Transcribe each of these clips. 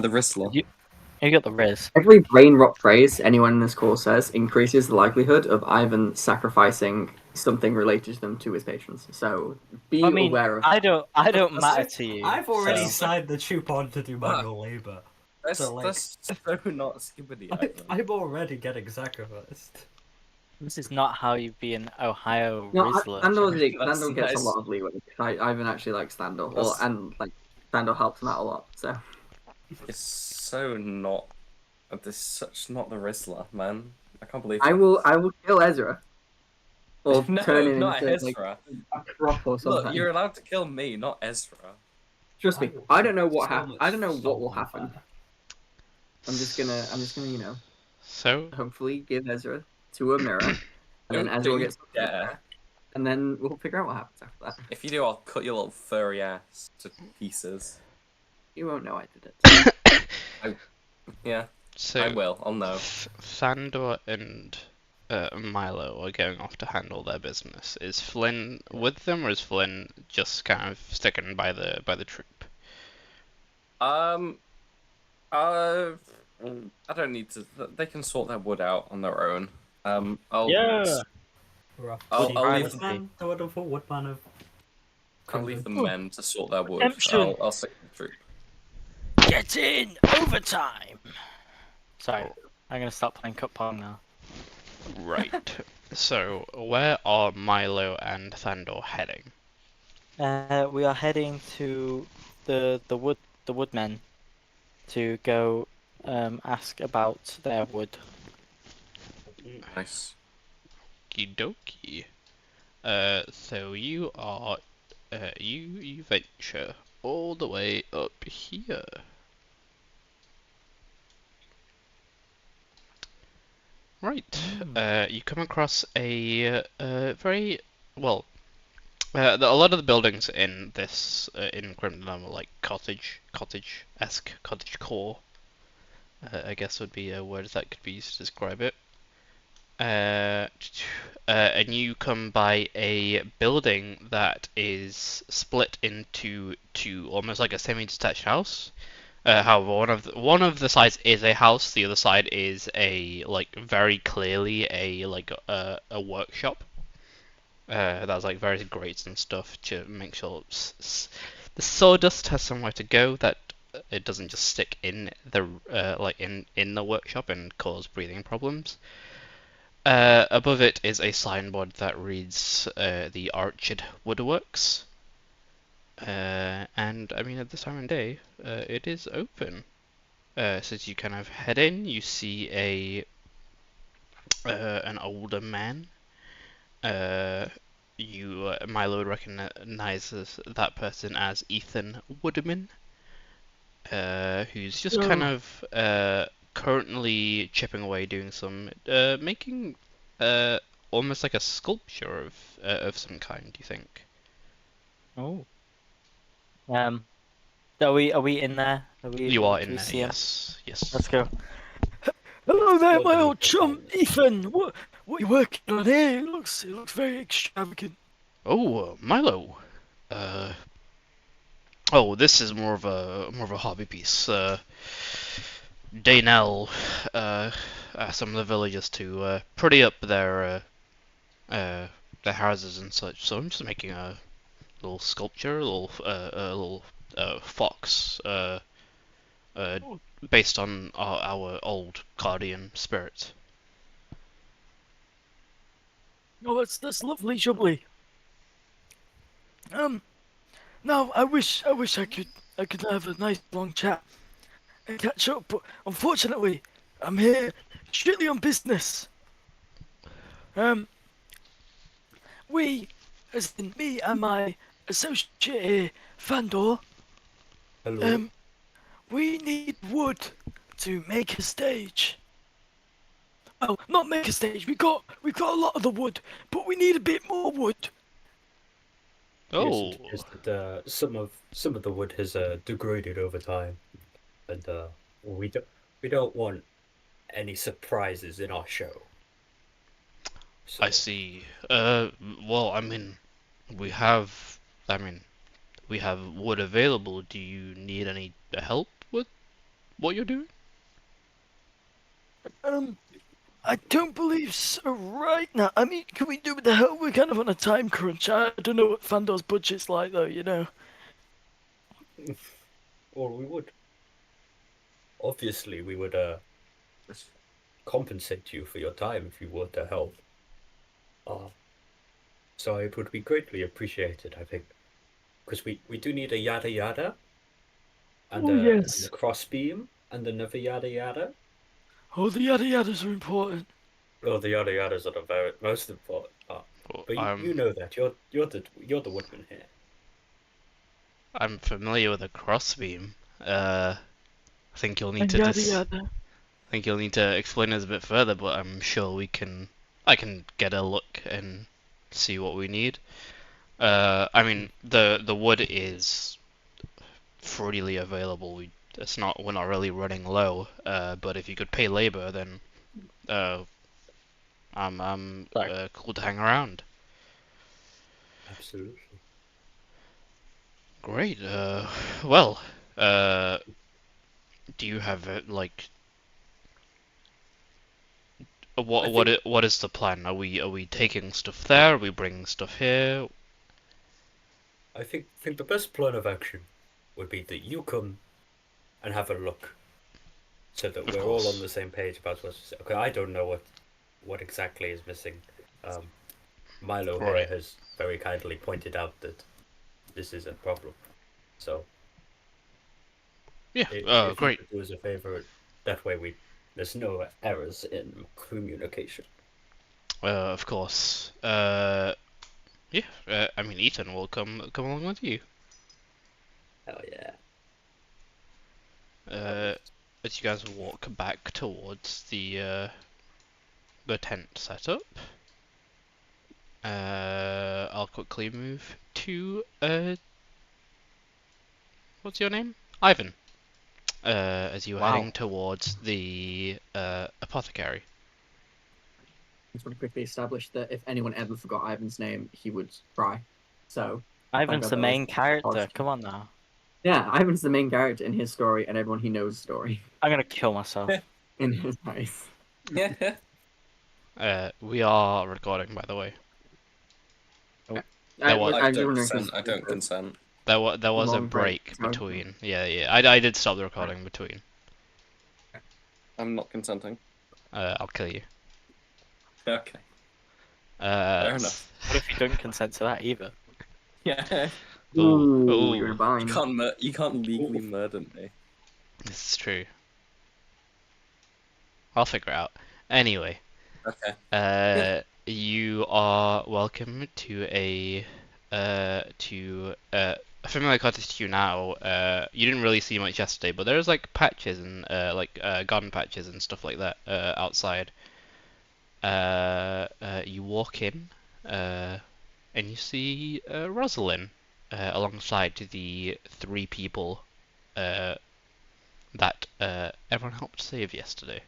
The Rizzler. You got the Riz. Every brain rot phrase anyone in this call says increases the likelihood of Ivan sacrificing something related to them to his patrons. So be aware of. I don't matter to you. I've already so... signed the coupon to do manual labor. That's So, like, that's so not skibbity. I'm already getting sacrificed. This is not how you be an Ohio No, Rizzler. Standor gets a nice. lot of leeway. Ivan actually likes Standor, That's- and like Standor helps him out a lot. So It's so not. This such not the Rizzler, man. I can't believe. I will kill Ezra, or No, turn him not into like Ezra. a crop or something. Look, you're allowed to kill me, not Ezra. Trust me, will I don't know set what so happened. much I don't know what salt will on happen. fire. I'm just gonna, you know, So, hopefully give Ezra to a mirror, and then Ezra will get something back, and then we'll figure out what happens after that. If you do, I'll cut your little furry ass to pieces. You won't know I did it. Yeah, so I will. I'll know. Thandor and Milo are going off to handle their business. Is Flynn with them, or is Flynn just kind of sticking by the troop? I don't need to. They can sort their wood out on their own. I'll leave them. The wonderful woodman of. I'll leave the men to sort their wood. Redemption. I'll stick with the troop. Get in overtime. Sorry, I'm gonna stop playing cup pong now. Right. So, where are Milo and Thandor heading? We are heading to the woodmen to go ask about their wood. Nice. Okie dokie. So you are, you venture all the way up here. Right. You come across a very well. A lot of the buildings in this in Grimdom are like cottage-esque, cottage core. I guess would be a word that could be used to describe it. And you come by a building that is split into two, almost like a semi-detached house. However, one of the sides is a house, the other side is a like very clearly a workshop. That's like various grates and stuff to make sure the sawdust has somewhere to go, that it doesn't just stick in the in the workshop and cause breathing problems. Above it is a signboard that reads the Arched Woodworks. And I mean, at this time of day, it is open. So as you kind of head in, you see an older man. Milo recognizes that person as Ethan Woodman, who's just kind of currently chipping away, doing some making almost like a sculpture of some kind. Do you think? Oh. Are we in there? You are in we there. see him? Yes. Yes. Let's go. Hello there, my old chum, Ethan. What are you working on here? It looks very extravagant. Oh, Milo. Oh, this is more of a hobby piece. Daynell asked some of the villagers to pretty up their houses and such. So I'm just making a little sculpture, a little fox, based on our old guardian spirit. Oh, that's lovely, jubbly. Now I wish I could have a nice long chat and catch up, but unfortunately, I'm here strictly on business. We, as in me and my associate here, Fandor, Hello. we need wood to make a stage. Well, not make a stage. We've got a lot of the wood, but we need a bit more wood. Oh, Yes, it's just that some of the wood has degraded over time, and we don't want any surprises in our show. So, I see. Well, I mean, we have wood available. Do you need any help with what you're doing? I don't believe so right now. I mean, can we do what the hell? We're kind of on a time crunch. I don't know what Fandor's budget's like, though, you know? Or we would. Obviously, we would compensate you for your time if you were to help. So it would be greatly appreciated, I think, because we do need a yada yada and Oh, a yes. crossbeam and another yada yada. Oh, the yada yadas are important. Oh, the yada yadas are the very most important part. Well, But you know that you're the woodman here. I'm familiar with a crossbeam. I think you'll need And to yada yada. I think you'll need to explain this a bit further, but I'm sure I can get a look and see what we need. I mean, the wood is freely available. We're not really running low. But if you could pay labor, then I'm cool to hang around. Absolutely. Great. Well, uh, do you have like what is the plan? Are we taking stuff there? Are we bringing stuff here? I think the best plan of action would be that you come and have a look, so that Of we're all on course. the same page about what's. Okay, I don't know what exactly is missing. Um, Milo here Right. has very kindly pointed out that this is a problem. So Yeah. if you Great. could do us a favor, that way there's no errors in communication. Of course. Yeah. I mean, Ethan will come along with you. Hell yeah. Uh, as you guys walk back towards the tent setup. I'll quickly move to what's your name? Ivan. As you are Wow. heading towards the apothecary. Just want to quickly establish that if anyone ever forgot Ivan's name, he would cry. So Ivan's the that was main character. positive. Come on now. Yeah, Ivan's the main character in his story, and everyone he knows' story I'm gonna kill myself. in his eyes. Yeah. We are recording, by the way. I, was- I I'm don't wondering consent. because I don't consent. There was a long break, break so- between. Yeah. I did stop the recording between. I'm not consenting. I'll kill you. Okay. Uh, Fair enough. What if you don't consent to that either? Yeah. Ooh, Ooh, you're in a ooh, bind. You can't legally murder me. this is true. I'll figure it out. Anyway, you are welcome to a familiar cottage to you now. You didn't really see much yesterday, but there's like patches and garden patches and stuff like that outside. You walk in, and you see Rosalind alongside the three people that everyone helped save yesterday.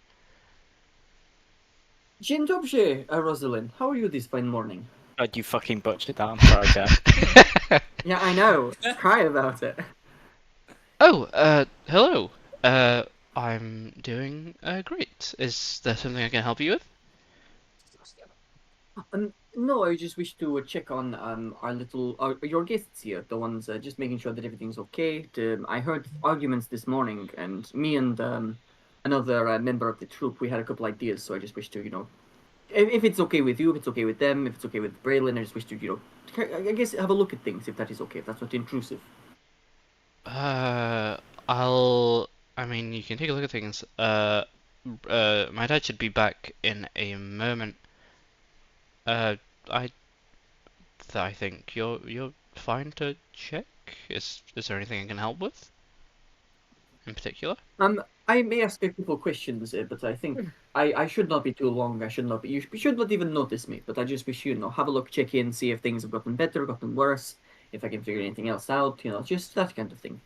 Dzień dobry, Rosalind. How are you this fine morning? God, you fucking butchered that. I'm sorry, Jack. Yeah, I know. Cry about it. Oh, hello. I'm doing great. Is there something I can help you with? No, I just wish to check on our little your guests here, the ones just making sure that everything's okay. I heard arguments this morning, and me and another member of the troop, we had a couple ideas. So I just wish to, if it's okay with you, if it's okay with them, if it's okay with Braylon, I just wish to, I guess have a look at things if that is okay, if that's not intrusive. I mean, you can take a look at things. My dad should be back in a moment. Uh, I, I think you're fine to check. Is there anything I can help with in particular? I may ask a couple questions, but I think I should not be too long. I should not be. You should not even notice me. But I just wish you, have a look, check in, see if things have gotten better, gotten worse, if I can figure anything else out. Just that kind of thing.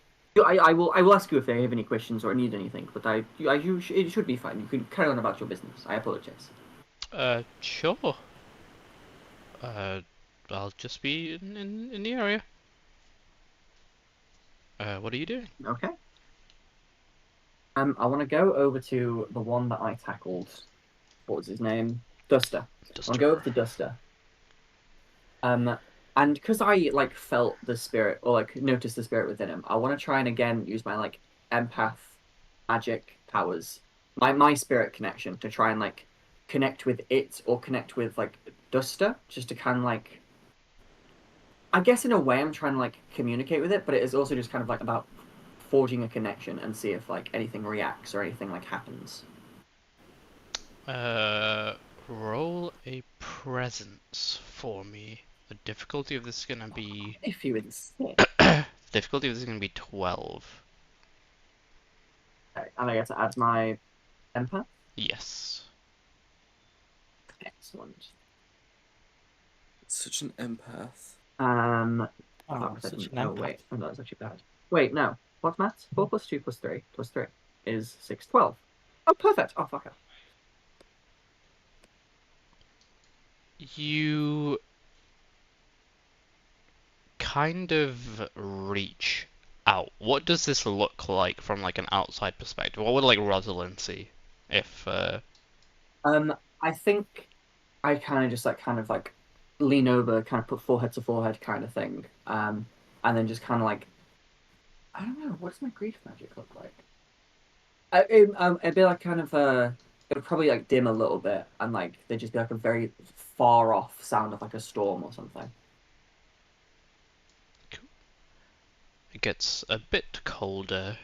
I will ask you if I have any questions or need anything. But it should be fine. You can carry on about your business. I apologize. Sure. I'll just be in the area. What are you doing? Okay. I want to go over to the one that I tackled. What was his name? Duster. I want to go over to Duster. And because I like felt the spirit or like noticed the spirit within him, I want to try and again use my like empath magic powers, my spirit connection to try and like connect with it or connect with like Duster, just to kind of like, I guess in a way I'm trying to like communicate with it, but it is also just kind of like about forging a connection and see if like anything reacts or anything like happens. Roll a presence for me. The difficulty of this is gonna be If you insist. the difficulty of this is gonna be 12. Okay, and I get to add my empath. Yes. Excellent. Such an empath. Oh, Fuck, such an oh empath. wait, oh, that's actually bad. Wait, no. What's maths? 4 plus 2 plus 3 plus 3 is 6, 12. Oh, perfect. Oh, fuck it. You kind of reach out. What does this look like from like an outside perspective? What would like Rosalind see if I think I kind of like lean over, kind of put forehead to forehead kind of thing. And then just kind of like, I don't know, what does my grief magic look like? It'd be like kind of it would probably like dim a little bit, and like there'd just be like a very far off sound of like a storm or something. it gets a bit colder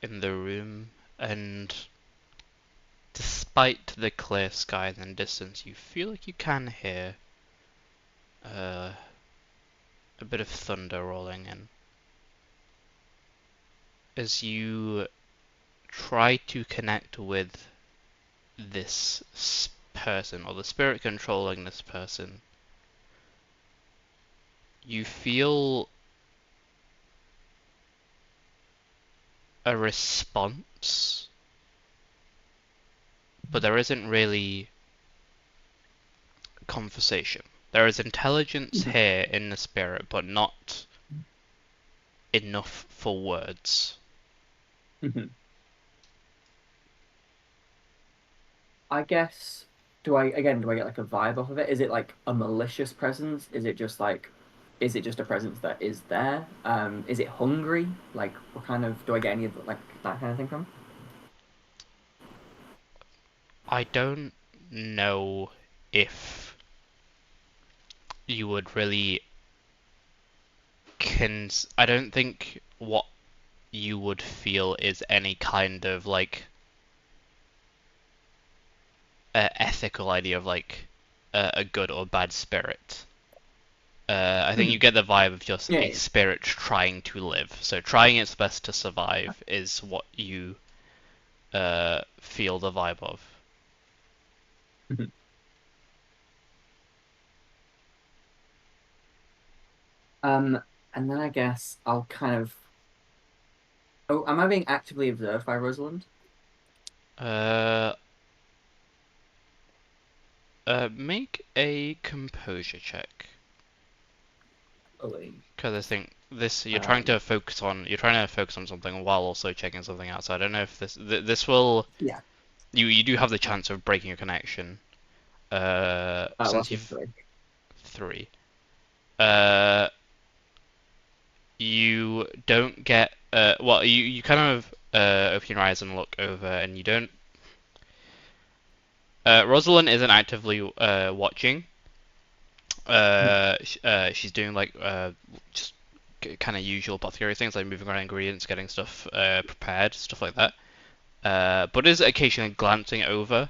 in the room, and despite the clear sky in the distance, you feel like you can hear a bit of thunder rolling in. As you try to connect with this person, or the spirit controlling this person, you feel a response, but there isn't really conversation. There is intelligence here in the spirit, but not enough for words. I guess, do I get like a vibe off of it? Is it like a malicious presence? Is it just like, is it just a presence that is there? Is it hungry? Like, what kind of, do I get any of like that kind of thing from? I don't know if you would really I don't think what you would feel is any kind of like ethical idea of like a good or bad spirit. I think you get the vibe of just Yeah, a yeah. spirit trying to live. So trying its best to survive is what you feel the vibe of. Um, and then I guess I'll kind of. Oh, am I being actively observed by Rosalind? Uh, Make a composure check. Because I think this you're trying to focus on. You're trying to focus on something while also checking something out. So I don't know if this will. Yeah. You do have the chance of breaking a connection. Since What's you've three? 3. You don't get. Well, you kind of open your eyes and look over, and you don't. Rosalind isn't actively watching. She's doing like just kind of usual apothecary things like moving around ingredients, getting stuff prepared, stuff like that. But is occasionally glancing over,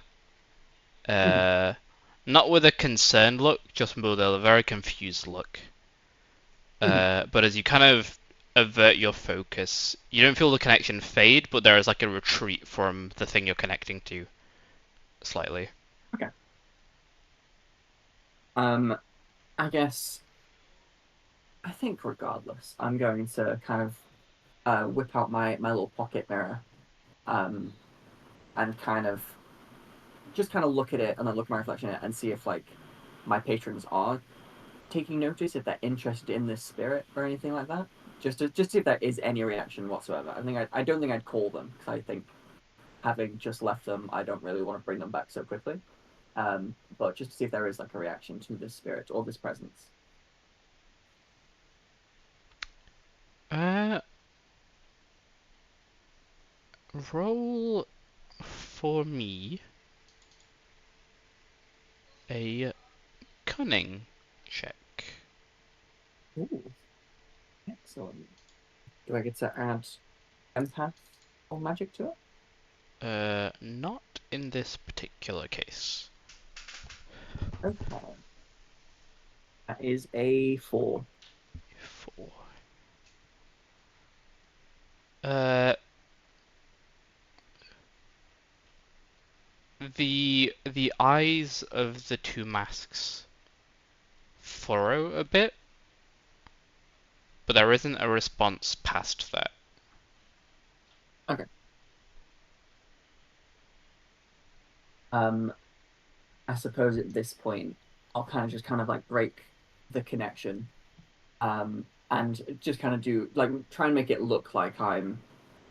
not with a concerned look, just with a very confused look. But as you kind of avert your focus, you don't feel the connection fade, but there is like a retreat from the thing you're connecting to, slightly. Okay. I guess. I think regardless, I'm going to kind of whip out my little pocket mirror, um, and kind of just kind of look at it and then look at my reflection in it and see if like my patrons are taking notice, if they're interested in this spirit or anything like that. just to see if there is any reaction whatsoever. I don't think I'd call them because I think having just left them, I don't really want to bring them back so quickly. But just to see if there is like a reaction to this spirit or this presence. Roll for me a cunning check. Ooh, excellent. Do I get to add empath or magic to it? Not in this particular case. Okay. That is a 4. 4. The eyes of the two masks furrow a bit, but there isn't a response past that. Okay. I suppose at this point I'll kind of like break the connection, and just kind of do like try and make it look like I'm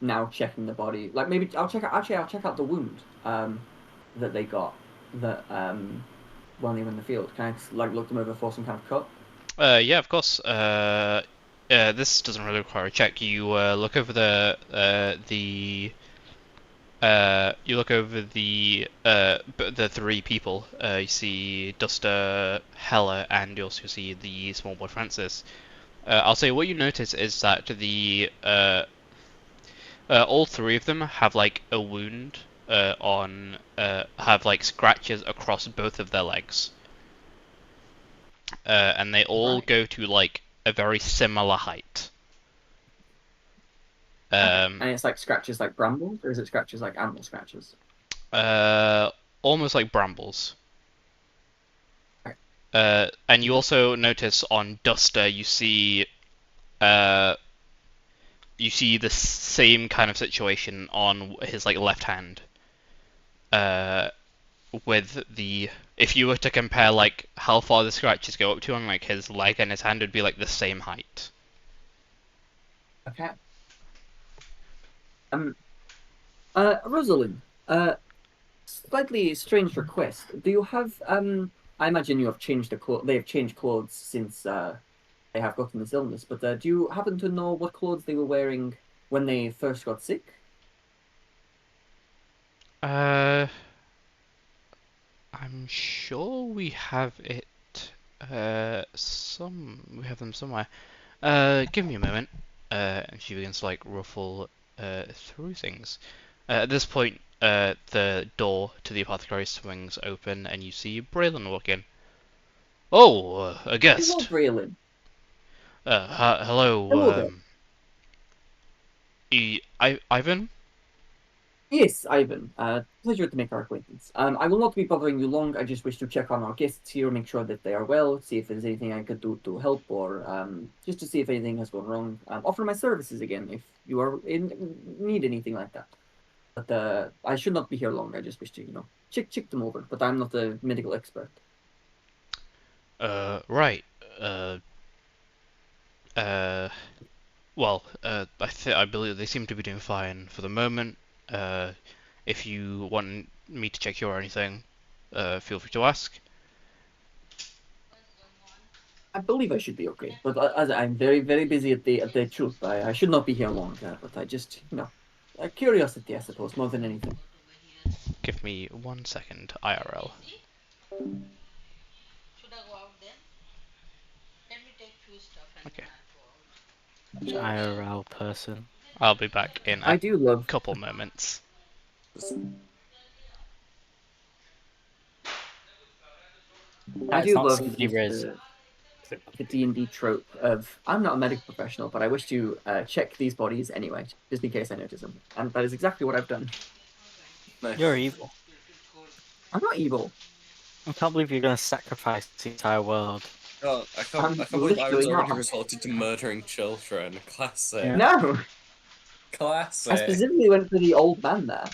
now checking the body. Like maybe I'll check out the wound that they got that when they were in the field. Can I like look them over for some kind of cut? Yeah, of course. This doesn't really require a check. You look over you look over the three people. You see Duster, Hella, and you also see the small boy Francis. I'll say what you notice is that all three of them have like a wound have like scratches across both of their legs. And they all Right. go to like a very similar height. And it's like scratches like brambles, or is it scratches like animal scratches? Almost like brambles. Okay. And you also notice on Duster, you see the same kind of situation on his like left hand. With the if you were to compare like how far the scratches go up to on like his leg and his hand would be like the same height. Okay. Rosalind, slightly strange request. Do you have I imagine you have changed they have changed clothes since they have gotten this illness, but do you happen to know what clothes they were wearing when they first got sick? I'm sure we have it. We have them somewhere. Give me a moment. And she begins to like ruffle through things. At this point, the door to the apothecary swings open, and you see Braylon walk in. Oh, a Hello, guest. Braylon. Hello. Hello there. Ivan. Yes, Ivan. Pleasure to make our acquaintance. I will not be bothering you long. I just wish to check on our guests here, make sure that they are well, see if there's anything I could do to help, or just to see if anything has gone wrong. Offer my services again if you are in need anything like that. But I should not be here long. I just wish to, check them over. But I'm not a medical expert. Right. Well, I believe they seem to be doing fine for the moment. If you want me to check you or anything, feel free to ask. I believe I should be okay. But as I'm very, very busy at the truth, I should not be here long. But I just, curiosity, I suppose, more than anything. Give me 1 second, IRL. Okay, IRL person. I'll be back in I a do love. couple moments. I It's do not love somebody Riz. the D&D trope of I'm not a medical professional, but I wish to check these bodies anyway, just in case I notice them. And that is exactly what I've done. Nice. You're evil. I'm not evil. I can't believe you're gonna sacrifice the entire world. Oh, I I'm can't believe I was literally already not. resorted to murdering children. Classic. Yeah. No, Classic. I specifically went for the old man there.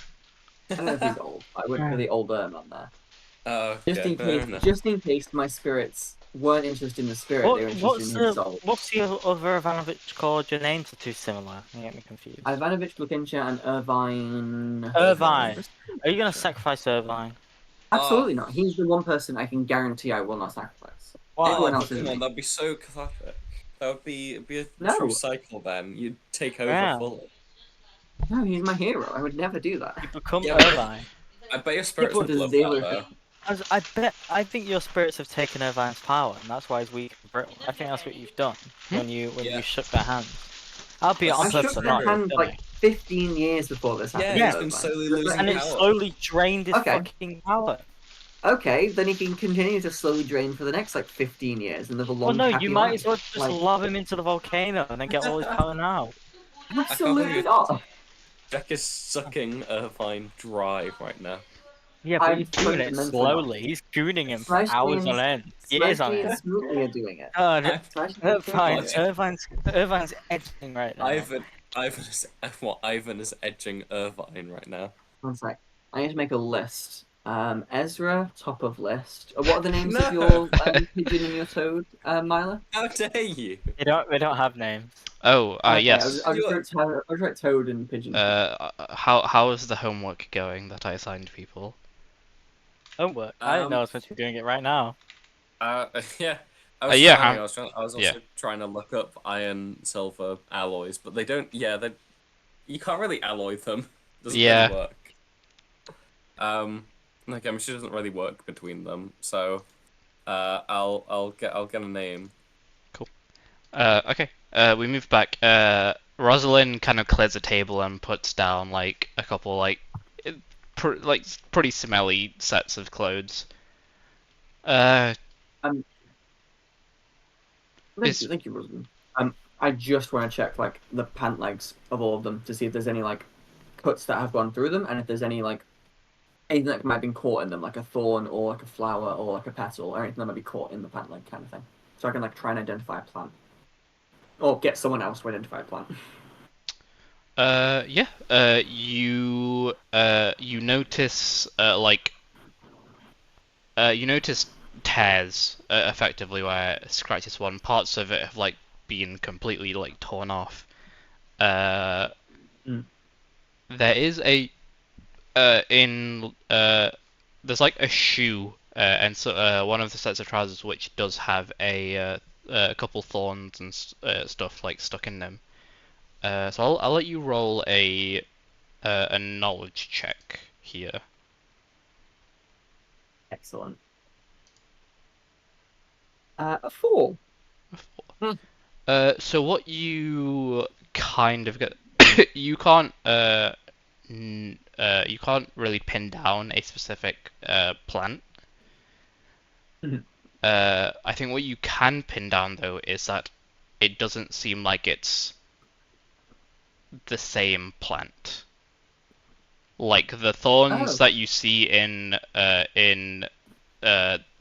I don't know if he's old. I went for the older man there. Oh, Just okay, in fair case, enough. just in case my spirits weren't interested in the spirit; they were interested in his soul. What's the other Ivanovich called? Your names are too similar. You get me confused. Ivanovich, Lukincha, and Irvine. Irvine. Are you gonna sacrifice Irvine? Absolutely not. He's the one person I can guarantee I will not sacrifice. Why? Everyone Oh, else but is come on, me. that'd be so cathartic. That would be it'd be a No. true cycle then. You'd take over Yeah. fully. No, he's my hero. I would never do that. You become Yeah, but- Irvine. I bet your spirits but would love they that were- though. I think your spirits have taken Irvine's power, and that's why he's weak and brittle. I think that's what you've done when you Yeah. shook their hands. I'll be That's I on so shook purpose their not hand to, like 15 years before this happened. Yeah, to he's been Irvine. slowly Just losing and it power. slowly drained his Okay. fucking power. Okay, then he can continue to slowly drain for the next like 15 years and live a long, Well, no, happy you might life. as well just Like, lob him into the volcano and then get all his power now. absolutely believe- not. Jack is sucking Irvine dry right now. Yeah, but I'm he's doing it fundamentally slowly. He's gooning him for Smashly hours and- on end, years on Smashly and end. Smoothly are doing it. God, Smashly and Smoothly are doing it. Irvine's edging right now. Ivan is edging Irvine right now. One sec. I need to make a list. Ezra, top of list. What are the names No. of your pigeon and your toad, Myla? How dare you? We don't have names. Oh, Okay, yes. I'll just write toad and pigeon. How is the homework going that I assigned people? Homework. I didn't know I was meant to be doing it right now. Yeah. I was yeah, trying, I was also yeah. trying to look up iron silver alloys, but they don't. Yeah, you can't really alloy them. Doesn't Yeah. really work. Like chemistry doesn't really work between them, so I'll get a name. Okay. We move back. Rosalind kind of clears the table and puts down like a couple pretty smelly sets of clothes. Thank you, Rosalind. I just want to check like the pant legs of all of them to see if there's any like cuts that have gone through them, and if there's any like anything that might have been caught in them, like a thorn or like a flower or like a petal or anything that might be caught in the pant leg kind of thing. So I can like try and identify a plant, or get someone else to identify a plant. Yeah. You notice you notice tears effectively where scratches one. Parts of it have like been completely like torn off. There is a there's like a shoe and so one of the sets of trousers which does have a couple thorns and stuff like stuck in them. So I'll let you roll a knowledge check here. Excellent. A 4. So what you kind of get, you can't really pin down a specific plant. Mhm. I think what you can pin down though is that it doesn't seem like it's the same plant. Like the thorns that you see in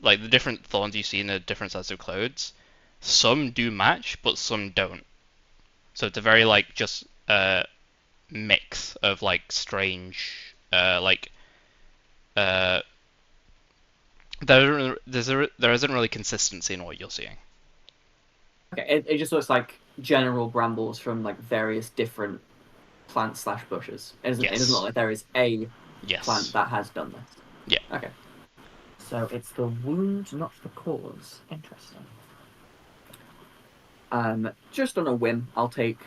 like the different thorns you see in the different sets of clothes, some do match, but some don't. So it's a very like just mix of like strange there isn't really consistency in what you're seeing. Okay, it just looks like general brambles from like various different plants / bushes. It doesn't look like there is a plant that has done this. Yeah. Okay. So it's the wound, not the cause. Interesting. Just on a whim, I'll take.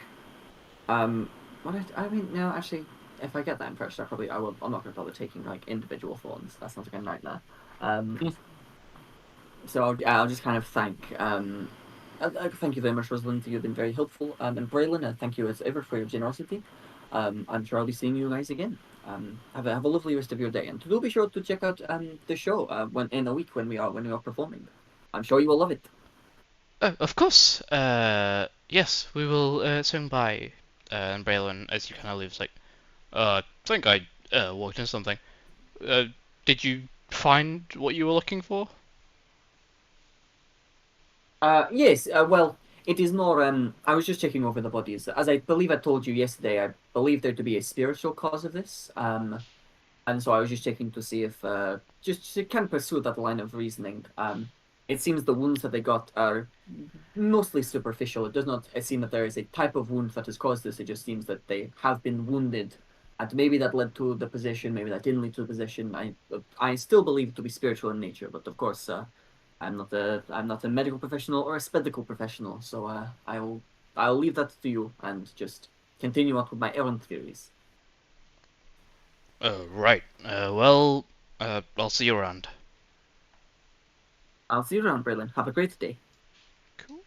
I mean, no, actually, if I get that impression, I will. I'm not going to bother taking like individual thorns. That sounds like a nightmare. So I'll just kind of thank. Thank you very much, Rosalind. You've been very helpful. And Braylon, thank you as ever for your generosity. I'm sure I'll be seeing you guys again. Have a lovely rest of your day, and do be sure to check out the show in a week when we are performing. I'm sure you will love it. Of course. Yes, we will swing by. And Braylon, as you kind of leave, is like, I think I walked into something. Did you find what you were looking for? Yes. Well, it is more. I was just checking over the bodies, as I believe I told you yesterday. I believe there to be a spiritual cause of this. And so I was just checking to see if just to kind of pursue that line of reasoning. it seems the wounds that they got are mostly superficial. It does not seem that there is a type of wound that has caused this. It just seems that they have been wounded, and maybe that led to the position. Maybe that didn't lead to the position. I still believe it to be spiritual in nature, but of course, I'm not a medical professional or a spedical professional. So I'll leave that to you and just continue on with my errand theories. Oh, right. Well, I'll see you around. I'll see you around, Braylon. Have a great day. Cool.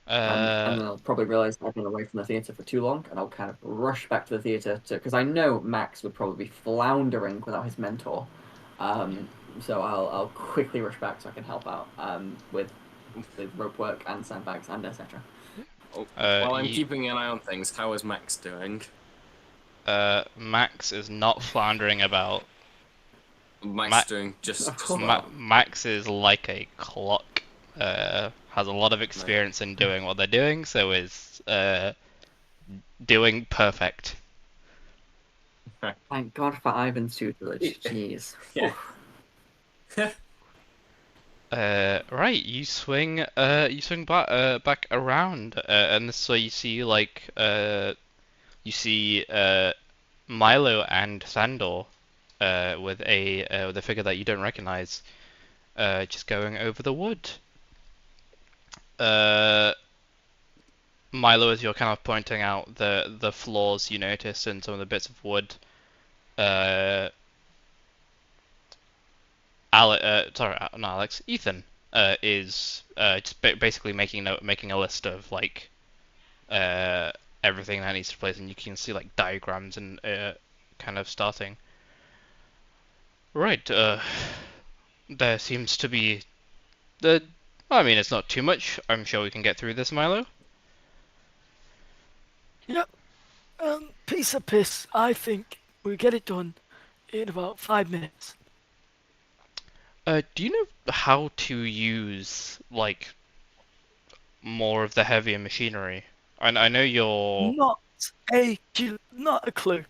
And then I'll probably realize I've been away from the theatre for too long, and I'll kind of rush back to the theatre because I know Max would probably be floundering without his mentor. So I'll quickly rush back so I can help out with rope work and sandbags and etc. While I'm Ye- keeping an eye on things, how is Max doing? Max is not floundering about. Max doing just well. Max is like a clock. Has a lot of experience in doing what they're doing, so is doing perfect. Thank God for Ivan's tutelage. Jeez. Yeah. Right, you swing back around, and this way you see you see Milo and Sandor, with a figure that you don't recognize, just going over the wood. Milo, as you're kind of pointing out the flaws you notice in some of the bits of wood, not Alex, Ethan, is just basically making a list of like everything that needs to place, and you can see like diagrams and kind of starting. Right, there seems to be I mean, it's not too much. I'm sure we can get through this, Milo. Yep. Piece of piss. I think we get it done in about 5 minutes. Do you know how to use like more of the heavier machinery? I know you're. Not a clue.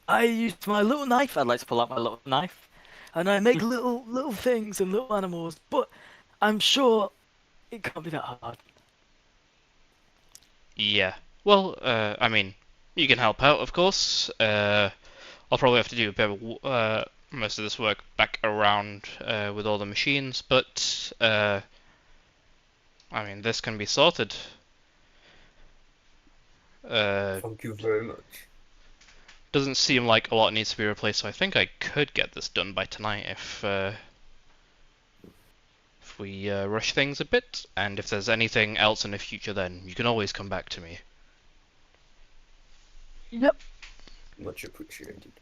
I use my little knife. I'd like to pull out my little knife, and I make little things and little animals. But I'm sure it can't be that hard. Yeah. Well, I mean, you can help out, of course. I'll probably have to do a bit of most of this work back around with all the machines, but I mean, this can be sorted. Thank you very much. Doesn't seem like a lot needs to be replaced, so I think I could get this done by tonight if we rush things a bit. And if there's anything else in the future, then you can always come back to me. Yep. Much appreciated.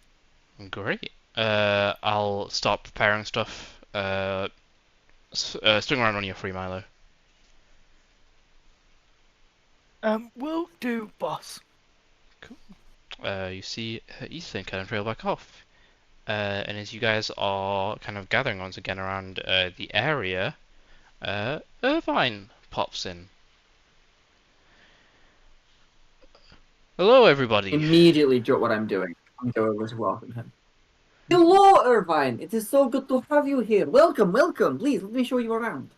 Great. I'll start preparing stuff. Swing around when you're free, Milo. Will do, boss. You see Ethan kind of trail back off. And as you guys are kind of gathering once again around the area, Irvine pops in. Hello, everybody. Immediately drop what I'm doing. I'm going over to welcome him. Hello, Irvine. It is so good to have you here. Welcome, welcome. Please let me show you around.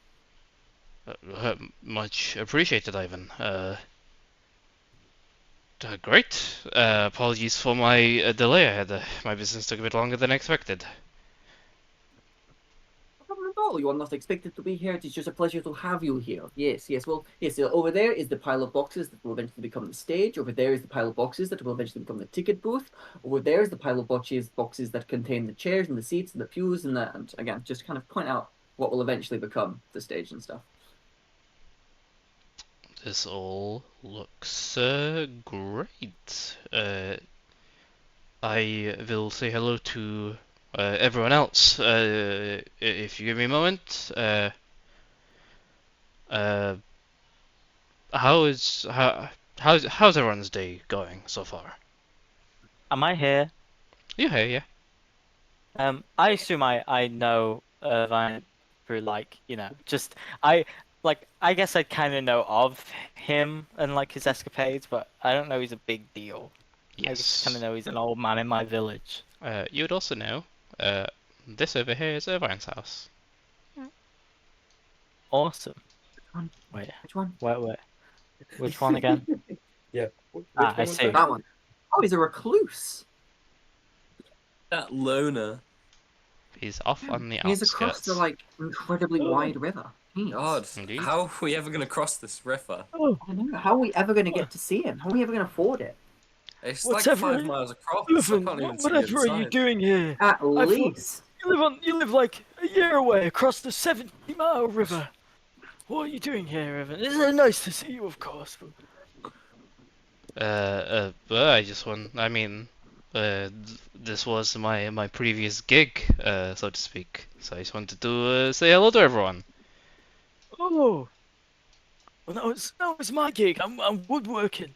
Much appreciated, Ivan. Great. Apologies for my delay. I had my business took a bit longer than expected. No problem at all. You are not expected to be here. It is just a pleasure to have you here. Yes, yes. Well, yes. Over there is the pile of boxes that will eventually become the stage. Over there is the pile of boxes that will eventually become the ticket booth. Over there is the pile of boxes that contain the chairs and the seats and the pews and again, just kind of point out what will eventually become the stage and stuff. This all looks great. I will say hello to everyone else. If you give me a moment. How's everyone's day going so far? Am I here? You here, yeah. I assume I know Irvine through just I guess I kind of know of him and like his escapades, but I don't know he's a big deal. I just kind of Yes. know he's an old man in my village. You would also know, this over here is Irvine's house. awesome. one? Wait, Which one? wait. Which one again? Yeah. Ah, Which I one was see. That one. Oh, he's a recluse. That loner. He's off on the He's across the outskirts. incredibly wide river. Jeez. God, Indeed. how are we ever gonna cross this river? Oh, I don't know. How are we ever going to get to see him? How are we ever going to afford it? It's Whatever like it- 5 miles across. I Listen, can't even see whatever are you inside. doing here? At I thought least. you live like a year away across the 70-mile river. What are you doing here, Evan? It's nice to see you, of course. Well, I just want. I mean, this was my previous gig, so to speak. So I just wanted to say hello to everyone. Oh, well, that was my gig. I'm woodworking.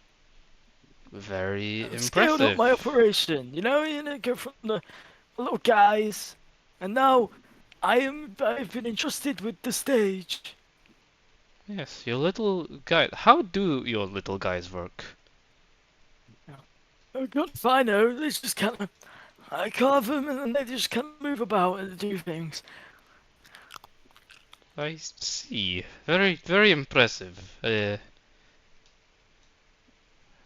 Very I've scaled up impressive. my operation. You know, go from the little guys, and now I've been entrusted with the stage. Yes, your little guy. How do your little guys work? Oh God, if I know, they just kind of I carve them, and then they just kind of move about and do things. I see. Very impressive.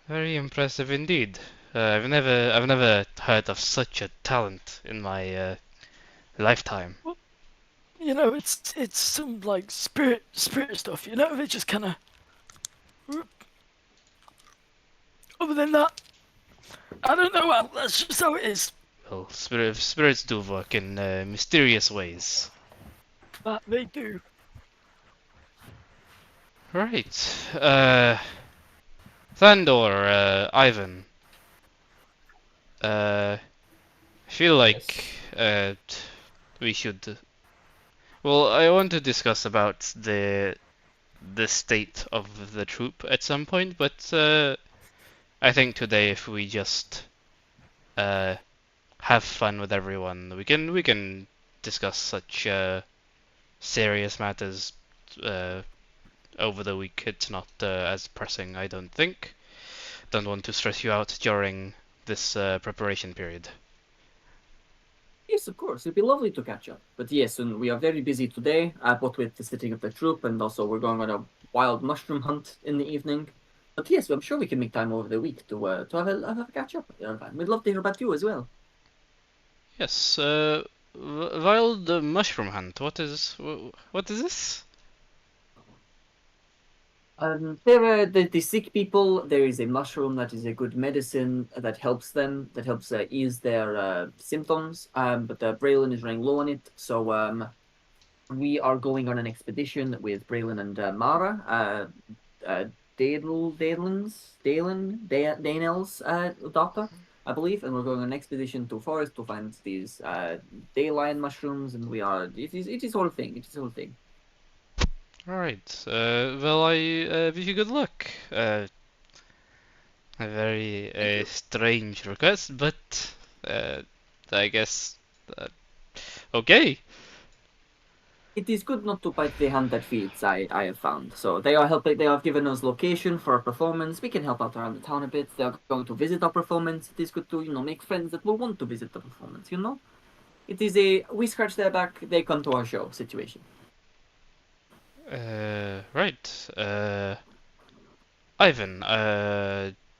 Very impressive indeed. I've never heard of such a talent in my lifetime. You know, it's some like spirit stuff. You know, they just kind of. Other than that, I don't know. Well, that's just how it is. Well, spirits do work in mysterious ways. That they do. Right. Thandor, Ivan. I feel like we should. Well, I want to discuss about the state of the troop at some point, but I think today if we just have fun with everyone, we can discuss such serious matters over the week. It's not as pressing, I don't think. Don't want to stress you out during this preparation period. Yes, of course. It'd be lovely to catch up. But yes, and we are very busy today, both with the setting of the troop and also we're going on a wild mushroom hunt in the evening. But yes, I'm sure we can make time over the week to have a catch up. We'd love to hear about you as well. Yes, wild mushroom hunt. What is this? There are the sick people. There is a mushroom that is a good medicine that helps them, that helps ease their symptoms. But Braylon is running low on it, so we are going on an expedition with Braylon and Mara, Dalen's daughter, I believe, and we're going on an expedition to forest to find these Dayllion mushrooms, and it is whole thing. It is whole thing. Alright, well, I wish you good luck. A very strange request, but I guess. Okay. It is good not to bite the hand that feeds, I have found. So they are helping, they have given us location for our performance. We can help out around the town a bit. They are going to visit our performance. It is good to, make friends that will want to visit the performance, It is we scratch their back, they come to our show situation. Right. Ivan,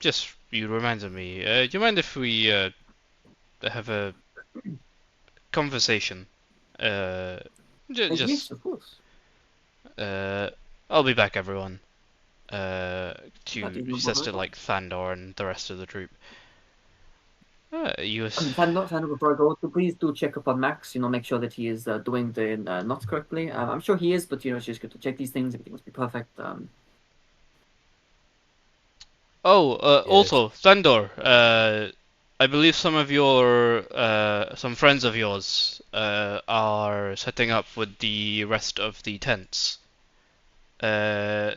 just you reminded me. Do you mind if we have a conversation? Yes, Just of course. I'll be back, everyone. That To is no he says to problem. like Thandor and the rest of the troop. You Fandor, before I go, please do check up on Max. Make sure that he is doing the knots correctly. I'm sure he is, but it's just good to check these things. Everything must be perfect. Oh, Yes. also, Thandor, I believe some of your, some friends of yours, are setting up with the rest of the tents. They're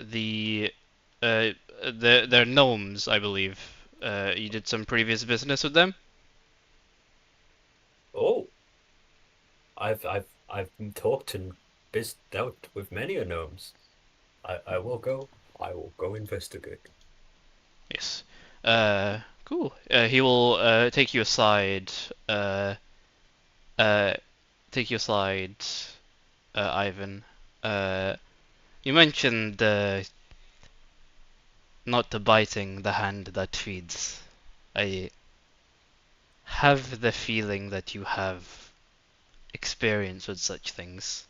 gnomes, I believe. You did some previous business with them? Oh, I've talked and dealt with many gnomes. I will go. I will go investigate. Yes. Cool. He will, take you aside, uh, take you aside, Ivan. You mentioned not biting the hand that feeds. I have the feeling that you have experience with such things.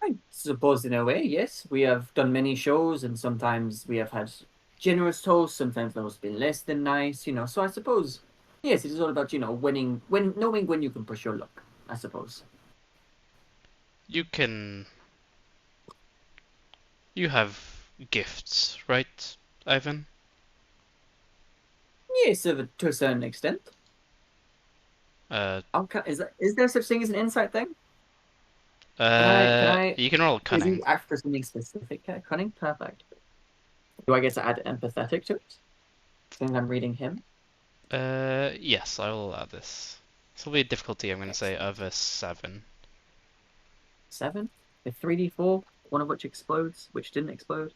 I suppose in a way, yes. We have done many shows, and sometimes we have had generous hosts. Sometimes those have been less than nice, you know. So I suppose, yes, it is all about knowing when you can push your luck. I suppose. You can. You have gifts, right, Ivan? Yes, to a certain extent. Uh, Is there such thing as an insight thing? Can I? you can roll Is he cunning. after something specific? Cunning, perfect. Do I get to add empathetic to it? Since I'm reading him. Yes, I will add this. This will be a difficulty, I'm going to say, Excellent. of a 7. 7. A 3d4, one of which explodes, which didn't explode.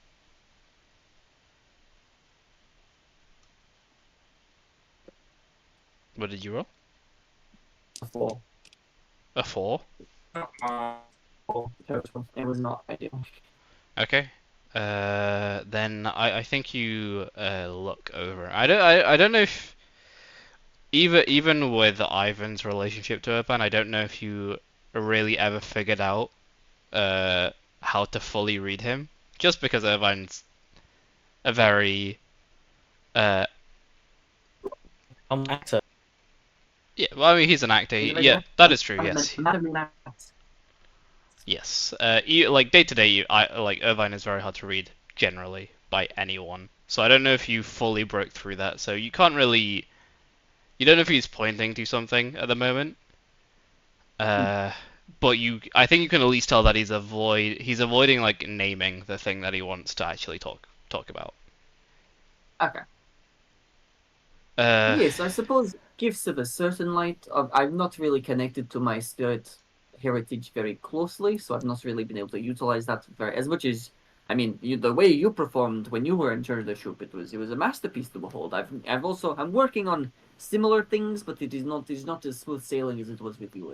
What did you roll? A 4. A 4? 4 total. It was not ideal. Okay. Then I think you look over. I don't know if even with Ivan's relationship to Urban, I don't know if you really ever figured out uh how to fully read him. Just because Irvine's a very uh Actor. yeah, well, I mean he's an actor. He's a Yeah, very that is true. Yes. a man of many acts. Yes. Like day to day, I like Irvine is very hard to read generally by anyone. So I don't know if you fully broke through that. So you can't really. You don't know if he's pointing to something at the moment. Uh, but I think you can at least tell that he's avoiding like naming the thing that he wants to actually talk about. Okay. Uh, Yes, I suppose gifts of a certain light. I'm not really connected to my spirit heritage very closely, so I've not really been able to utilize that very as much as. I mean, the way you performed when you were in charge of the shop, it was a masterpiece to behold. I'm working on similar things, but it is not as smooth sailing as it was with you.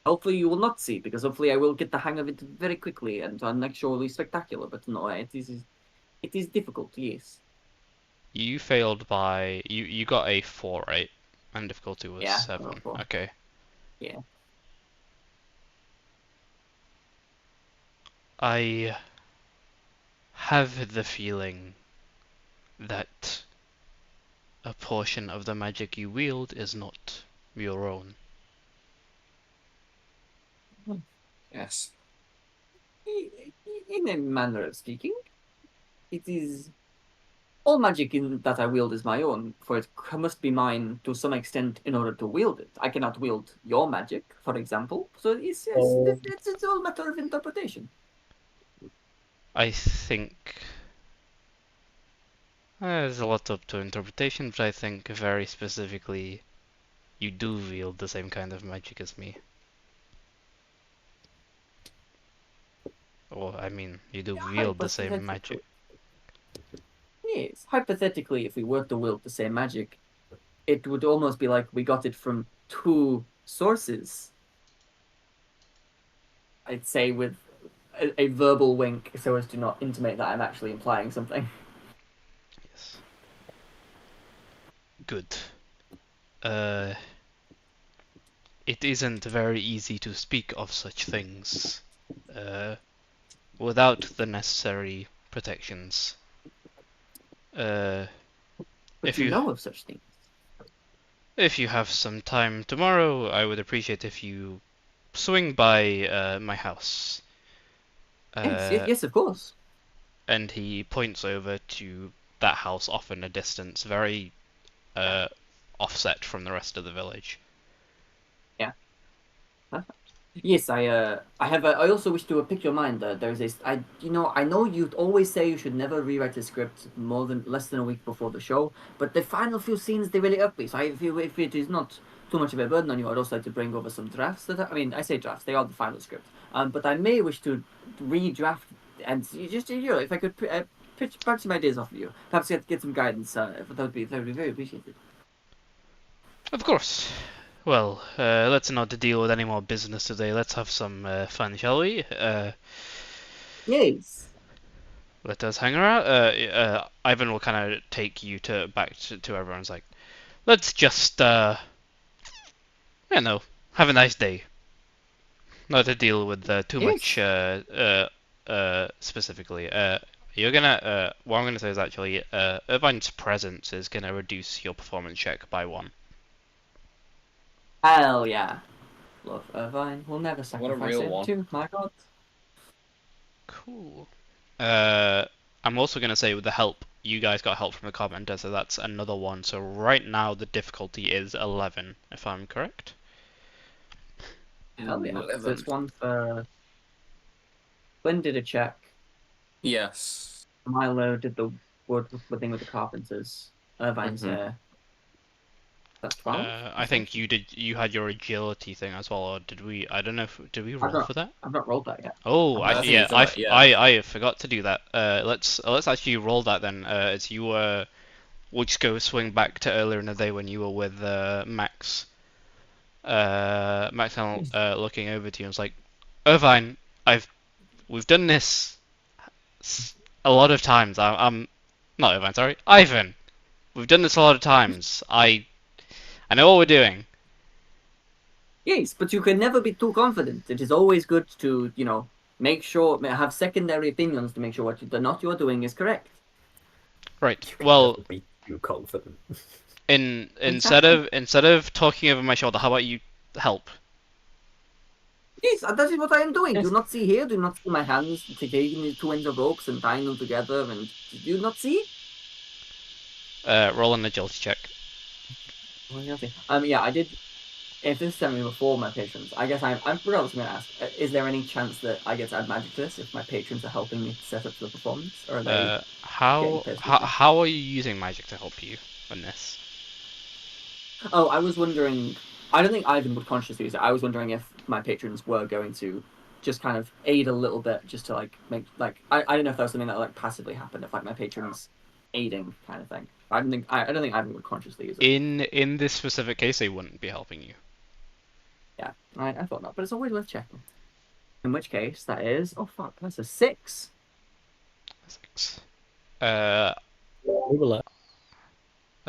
Hopefully you will not see, because hopefully I will get the hang of it very quickly and actually spectacular. But no, it is difficult. Yes. you failed by you got a 4, right? And difficulty was Yeah. 7. Well, Okay. yeah. I have the feeling that a portion of the magic you wield is not your own. Yes. In a manner of speaking, it is all magic that I wield is my own, for it must be mine to some extent in order to wield it. I cannot wield your magic, for example, so it's all a matter of interpretation. I think there's a lot up to interpretation, but I think very specifically you do wield the same kind of magic as me. Or, I mean, you do wield the same magic. Hypothetically, yes. Hypothetically, if we were to wield the same magic, it would almost be like we got it from two sources. I'd say with a verbal wink, so as to not intimate that I'm actually implying something. Yes. Good. Uh, it isn't very easy to speak of such things without the necessary protections. Uh, But if you you know of such things. if you have some time tomorrow, I would appreciate if you swing by my house. Yes, of course. And he points over to that house off in a distance, very offset from the rest of the village. Yeah. Perfect. Yes, I also wish to pick your mind. There's a. I know you always say you should never rewrite a script less than a week before the show, but the final few scenes they really up me. So if it is not too much of a burden on you, I'd also like to bring over some drafts. I say drafts. They are the final script. But I may wish to redraft and if I could pitch some ideas off of you, perhaps get some guidance. That would be very appreciated. Of course. Well, let's not deal with any more business today. Let's have some fun, shall we? Yes. Let us hang around. Ivan will kind of take you back to everyone's like, let's just have a nice day. Not to deal with too much Yes. specifically. You're gonna what I'm gonna say is actually Irvine's presence is gonna reduce your performance check by 1. Hell yeah. Love Irvine. We'll never What a sacrifice real him one. too. My God. Cool. I'm also gonna say with the help, you guys got help from the carpenter, so that's another 1. So right now the difficulty is 11, if I'm correct. Hell yeah. So 11. it's one for. Flynn did a check. Yes. Milo did the wood thing with the carpenters. Irvine's Mhm. That's 12. I think you had your agility thing as well, or did we? I don't know if did we roll for that? I've not rolled that yet. Oh, I actually, think yeah, you've done that, yeah. I forgot to do that. Let's actually roll that then. As you we'll just go swing back to earlier in the day when you were with Max. Max kind of looking over to you and was like, Irvine, we've done this a lot of times. I'm not Irvine, sorry, Ivan. We've done this a lot of times. I know what we're doing. Yes, but you can never be too confident. It is always good to, make sure, have secondary opinions to make sure what the not you are doing is correct. Right. You can Well, never be too confident. instead of talking over my shoulder, how about you help? Yes, that is what I am doing. Yes. Do not see here. Do not see my hands taking the 2 ends of ropes and tying them together. And do you not see? Roll an agility check. Yeah, I did. If this sent me before my patrons, I guess I'm regardless. I'm gonna ask: is there any chance that I get to add magic to this if my patrons are helping me set up the performance, or are they getting pissed with me? How are you using magic to help you in this? Oh, I was wondering. I don't think Ivan would consciously use it. I was wondering if my patrons were going to just kind of aid a little bit, just to make I don't know if that was something that passively happened, if my patrons aiding kind of thing. I don't think Ivan would consciously use it. In this specific case, they wouldn't be helping you. Yeah, I thought not, but it's always worth checking. In which case, that is that's a 6. 6. Overlap.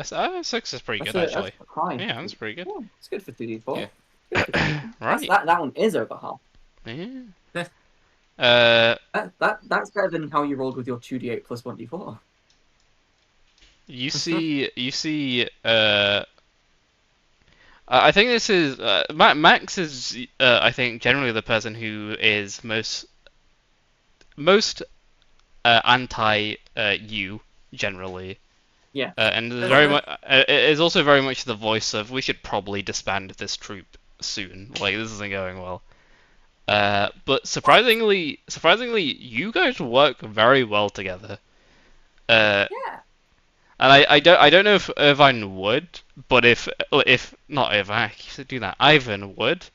6 is pretty That's good actually. that's high. Yeah, that's pretty good. Yeah, it's good for 2d4. Yeah. Good for 2d4. Right. That one is over half. Yeah. That's better than how you rolled with your 2d8 plus 1d4. You see. I think this is Max is. I think generally the person who is most anti you generally. Yeah. And there's very much. It is also very much the voice of we should probably disband this troop soon. Like this isn't going well. But surprisingly, you guys work very well together. Yeah. And I don't know if Irvine would, but if not Irvine, I used to do that. Ivan would.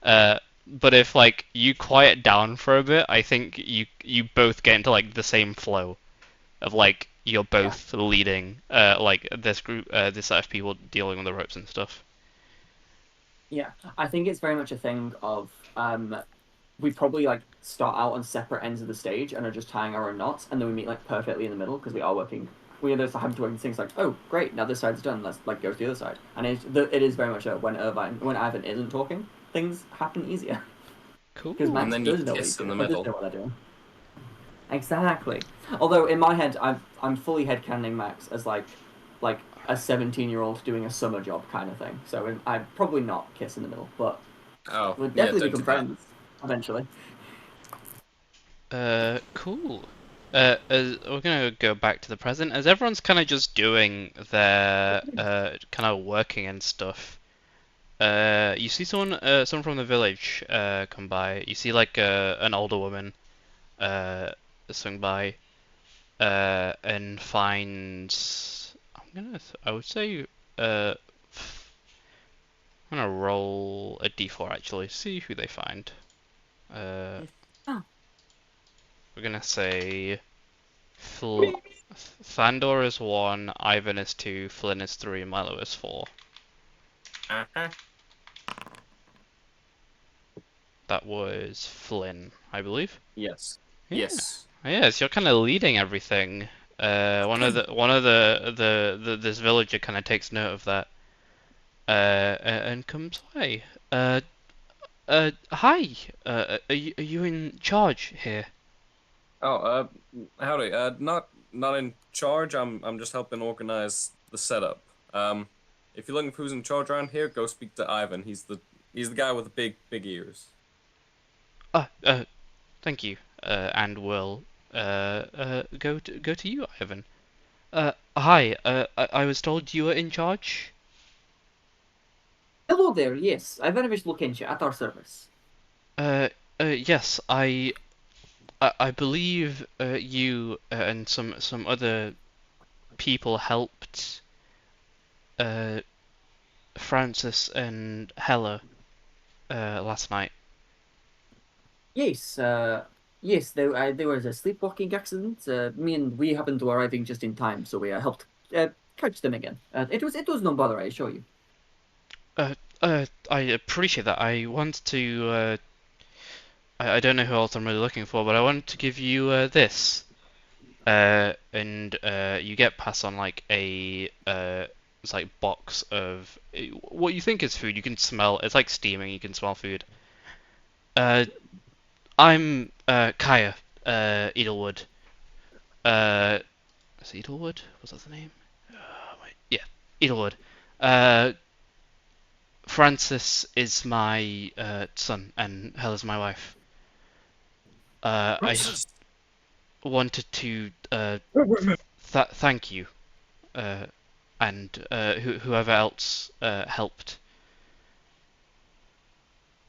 But if you quiet down for a bit, I think you both get into the same flow of you're both leading this group, this set of people dealing with the ropes and stuff. Yeah, I think it's very much a thing of we probably start out on separate ends of the stage and are just tying our own knots, and then we meet perfectly in the middle because we are working. We are just having to work things oh great, now this side's done. Let's go to the other side. And it is very much when Ivan isn't talking, things happen easier. Cool. Because Max And then you does know what kiss he's in the doing. He does middle. know what they're doing. Exactly. Although in my head, I'm fully headcanoning Max as like a 17-year-old doing a summer job kind of thing. So I'd probably not kiss in the middle, but Oh, we'll yeah, definitely don't become do that. friends eventually. Cool. We're gonna go back to the present as everyone's kind of just doing their kind of working and stuff. You see someone from the village come by. You see an older woman swing by and finds. I would say I'm gonna roll a d4 actually. See who they find. Oh. We're gonna say Thandor is 1, Ivan is 2, Flynn is 3, Milo is 4. Uh-huh. That was Flynn, I believe. Yes. Yeah. Yes. Yes, you're kind of leading everything. This villager kind of takes note of that. And comes by. Hi. Are you in charge here? Oh, howdy. Not in charge. I'm just helping organize the setup. If you're looking for who's in charge around here, go speak to Ivan. He's the guy with the big ears. Thank you. And we'll go to you, Ivan. Hi. I was told you were in charge. Hello there. Yes, I very much look into you at our service. Yes, I believe you and some other people helped Francis and Hella last night. Yes, yes, there was a sleepwalking accident. We happened to arriving just in time, so we helped catch them again. It was no bother, I assure you. I appreciate that. I want to. I don't know who else I'm really looking for, but I want to give you this. And you get passed on like a it's like box of what you think is food. You can smell. It's like steaming. You can smell food. Uh, I'm Kaya Edelwood. Is it Edelwood? Was that the name? Wait, yeah, Edelwood. Uh, Francis is my son, and Hella's my wife. I just wanted to thank you, and whoever else helped.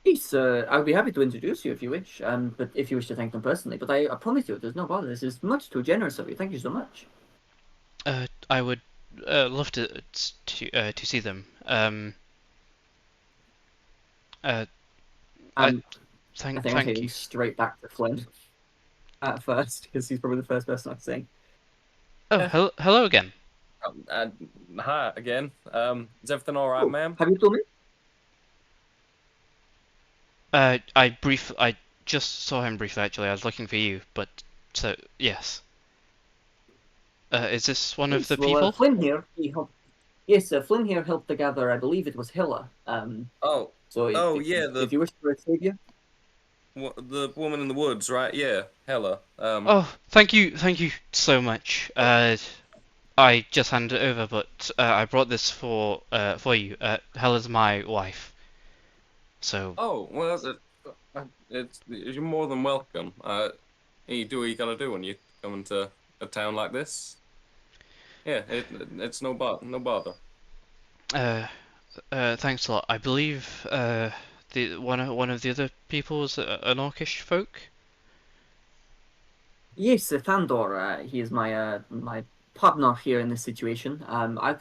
Yes, I'd be happy to introduce you if you wish. But if you wish to thank them personally, but I promise you, there's no bother. This is much too generous of you. Thank you so much. I would love to see them. Uh, I I think I'm thank heading you. straight back to Flynn at first because he's probably the first person I'm saying. Oh, hello again. Hi again. Is everything all right, Oh, ma'am? have you told me? I just saw him briefly actually. I was looking for you, but so yes. Is this one of Yes. the Well, people? Flynn here. He helped. Yes, Flynn here helped to gather. I believe it was Hilla. Oh, So oh yeah, if you wish to receive you, the woman in the woods, right? Yeah, Hella. Oh, thank you so much. I just handed it over, but I brought this for you. Hella's my wife, so Oh, well, it's you're more than welcome. You do what you gotta do when you come into a town like this. Yeah, it's no bother. uh, thanks a lot. I believe the one of the other people was an orcish folk. yes, Thandor. He is my partner here in this situation. I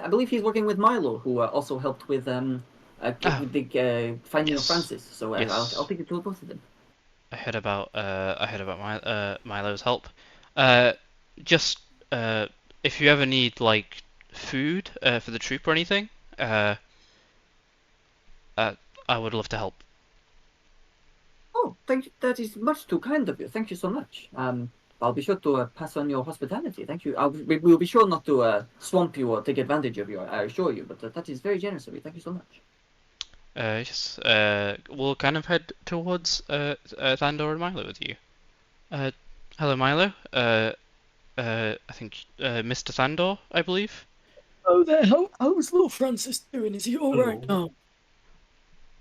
believe he's working with Milo, who also helped with Ah, with the finding of yes, Francis. So I'll yes. take it to both of them. I heard about Milo's help. Uh, just if you ever need like food for the troop or anything, uh, uh, I would love to help. Oh, thank you. That is much too kind of you. Thank you so much. I'll be sure to pass on your hospitality. Thank you. We'll be sure not to swamp you or take advantage of you. I assure you. But that is very generous of you. Thank you so much. Yes, we'll kind of head towards Thandor and Milo with you. Uh, hello, Milo. I think Mr. Thandor, I believe. Oh there, how's little Francis doing? Is he all right Hello. now?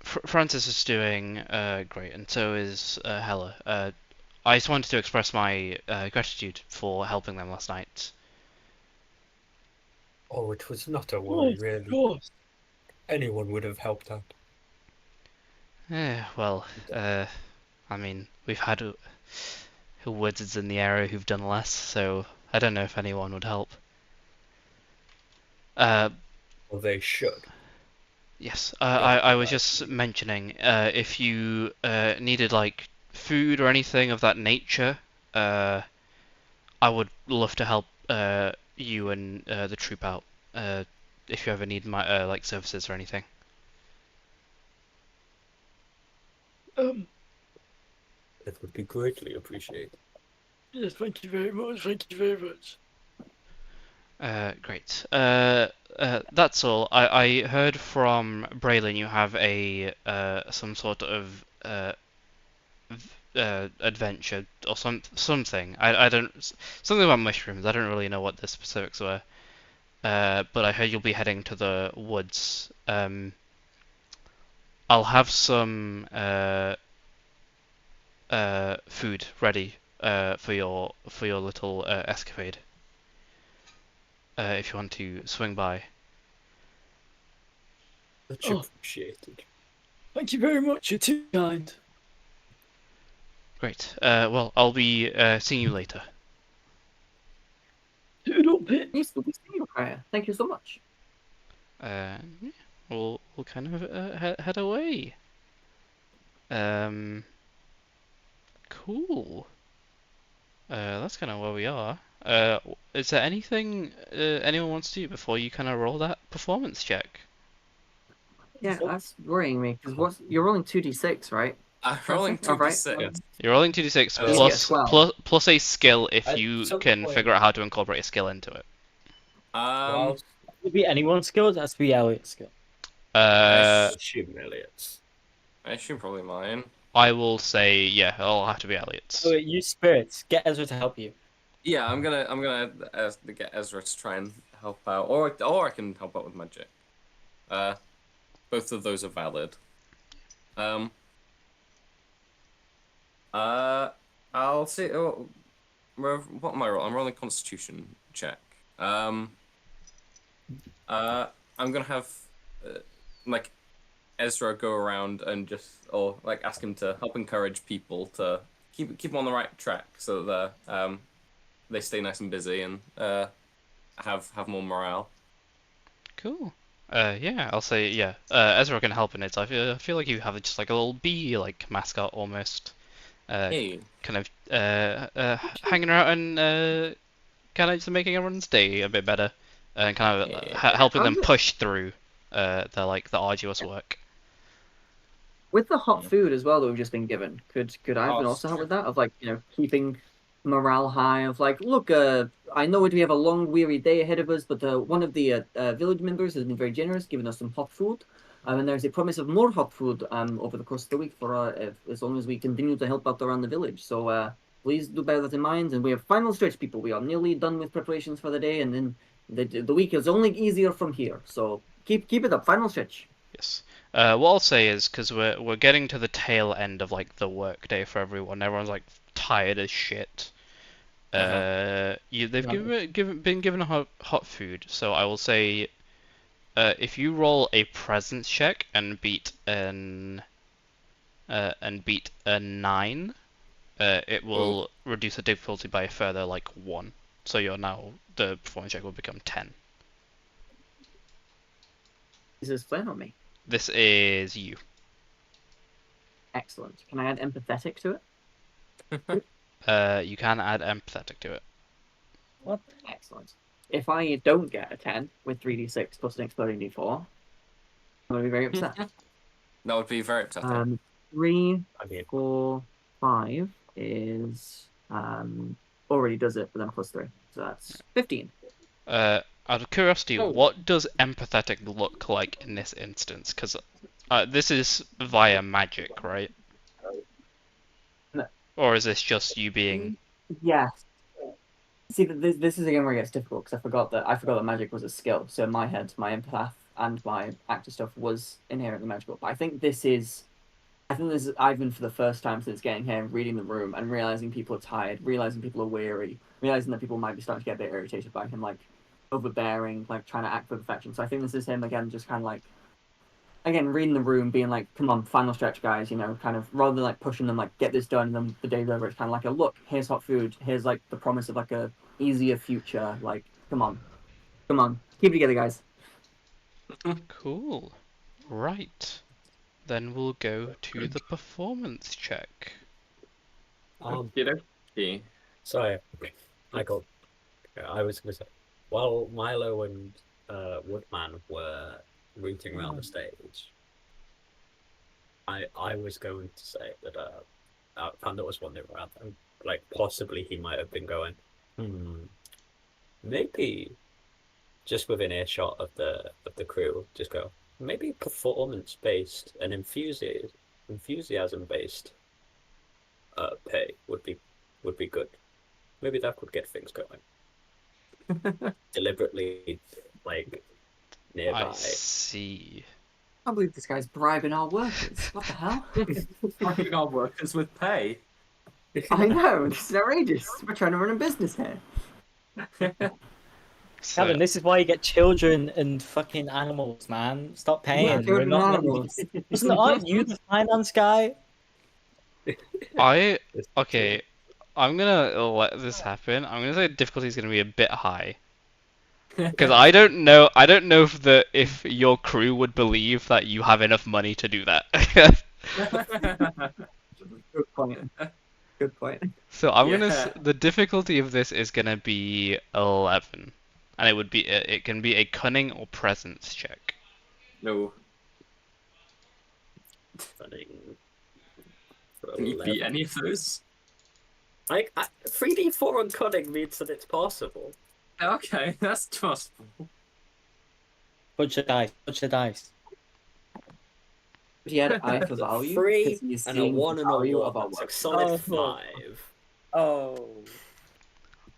Francis is doing great, and so is Hella. I just wanted to express my gratitude for helping them last night. Oh, it was not a Oh, worry, of really. course. Anyone would have helped out. Well, I mean, we've had wizards in the area who've done less, so I don't know if anyone would help. Uh, Well, they should. yes, Yeah, I was just mentioning, if you needed like food or anything of that nature, I would love to help you and the troop out. If you ever need my like services or anything. Um, It would be greatly appreciated. Yes, thank you very much. Thank you very much. Great. That's all. I heard from Braylon you have a some sort of adventure or something. I don't something about mushrooms. I don't really know what the specifics were. But I heard you'll be heading to the woods. I'll have some food ready for your little escapade. If you want to swing by. Much Oh. appreciated. Thank you very much. You're too kind. Great. Well, I'll be seeing you later. Doodle pit. Yes, we'll be seeing you, Kaya. Thank you so much. Yeah, we'll kind of head away. Cool. That's kind of where we are. Is there anything anyone wants to do before you kind of roll that performance check? Yeah, that's worrying me because you're rolling 2d6, right? I'm rolling Oh, right. 2d6. You're rolling 2d6 Easy at 12. plus a skill if At you some can point- figure out how to incorporate a skill into it. Well, It could be anyone's skill. It has to be Elliot's skill. Uh, assume Elliot's. I assume probably mine. I will say yeah. It'll have to be Elliot's. Oh, wait, use spirits. Get Ezra to help you. Yeah, I'm gonna get Ezra to try and help out, or I can help out with magic. Both of those are valid. I'll see. Oh, what am I rolling? I'm rolling Constitution check. I'm gonna have like Ezra go around and or like ask him to help encourage people to keep on the right track so that they stay nice and busy and have more morale. Cool. Yeah, I'll say yeah. Ezra can help in it. I feel like you have just like a little bee like mascot almost. Hey, Kind of hanging out and kind of just making everyone's day a bit better and kind of Yeah. helping them How's it- push through the arduous work. With the hot food as well that we've just been given, could Ivan also help with that? Of like, keeping morale high. Of like, look, I know we have a long, weary day ahead of us, but one of the village members has been very generous, giving us some hot food. And there's a promise of more hot food over the course of the week for as long as we continue to help out around the village. So please do bear that in mind. And we have final stretch, people. We are nearly done with preparations for the day, and then the week is only easier from here. So keep it up. Final stretch. Yes. What I'll say is because we're getting to the tail end of like the work day for everyone. Everyone's like tired as shit. They've been given hot food, so I will say, if you roll a presence check and beat a 9, it will reduce the difficulty by a further like 1. So the performance check will become 10. Is this Flynn or me? This is you. Excellent. Can I add empathetic to it? You can add empathetic to it. What? Excellent. If I don't get a 10 with 3d6 plus an exploding d4, I'm going to be very upset. that would be very upsetting. 3, I mean, 4, 5 is already does it, but then plus 3. So that's 15. Out of curiosity, Oh. what does empathetic look like in this instance? Because this is via magic, right? No. Or is this just you being? Yes. See, this is again where it gets difficult because I forgot that magic was a skill. So in my head, my empath and my actor stuff was inherently magical. But I think this is Ivan for the first time since getting here, reading the room and realizing people are tired, realizing people are weary, realizing that people might be starting to get a bit irritated by him, like overbearing, like trying to act for perfection. So I think this is him again, just kind of like, again, reading the room, being like, come on, final stretch, guys, kind of, rather than like pushing them, like, get this done, and then the day's over, it's kind of like a, look, here's hot food, here's like the promise of like a easier future, like, come on, keep it together, guys. Cool. Right. Then we'll go to the performance check. Okey-dokey. sorry, Michael. I was going to say, while Milo and Woodman were rooting around the stage, I was going to say that found out was one they were at. Like possibly he might have been going, maybe just within earshot of the crew, just go maybe performance based and enthusiasm based pay would be good. Maybe that could get things going. Deliberately, like nearby. I see. I can't believe this guy's bribing our workers. What the hell? Bribing our workers with pay. I know, this is outrageous. We're trying to run a business here. So, Kevin, this is why you get children and fucking animals, man. Stop paying. Yeah, We're children not and letting animals. Aren't you the finance guy? okay, I'm gonna let this happen. I'm gonna say difficulty is gonna be a bit high. Because I don't know if your crew would believe that you have enough money to do that. Good point. Good point. So I'm gonna Yeah. the difficulty of this is gonna be 11, and it can be a cunning or presence check. No. Stunning. Can you beat any of those? Like 3D4 on cunning means that it's possible. Okay, that's possible. Bunch of dice. Bunch of dice. But he had an eye for value. Three 'cause he's and a seeing the 1 and a value 1. of our That's like work. solid Oh. 5. Oh.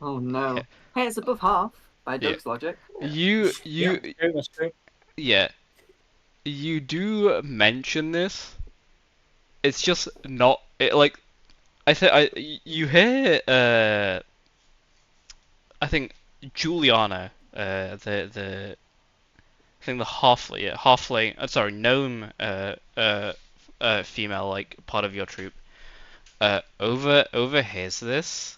Oh no. Hey, it's above half by Yeah. Doug's logic. You True, that's true. yeah, you do mention this. It's just not like you hear I think Juliana the I think the halfling sorry gnome female like part of your troop overhears this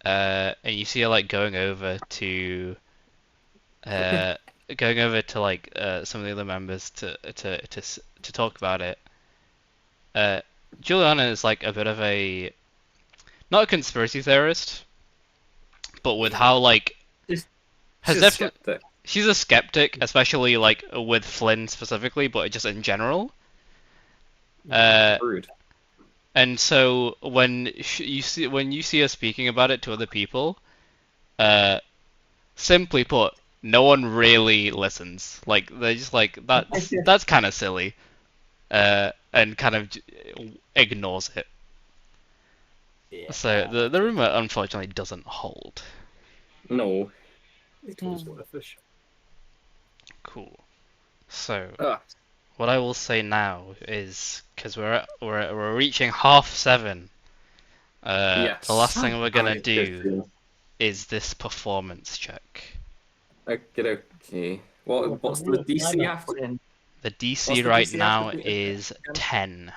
and you see her like going over to like some of the other members to talk about it. Juliana is like a bit of a not a conspiracy theorist, but with how like She's has a definitely skeptic. she's a skeptic, especially like with Flynn specifically, but just in general. Rude. And so when you see her speaking about it to other people, simply put, no one really listens. Like they're just like that's kind of silly, and kind of ignores it. Yeah. So the rumor unfortunately doesn't hold. No. It was worth a shot. Cool. So Ah, what I will say now is because we're reaching 7:30. yes. The last thing we're gonna Okay, do is this performance check. Okay. What's the DC after? Put in. The What's DC the right DC now after the- is 10.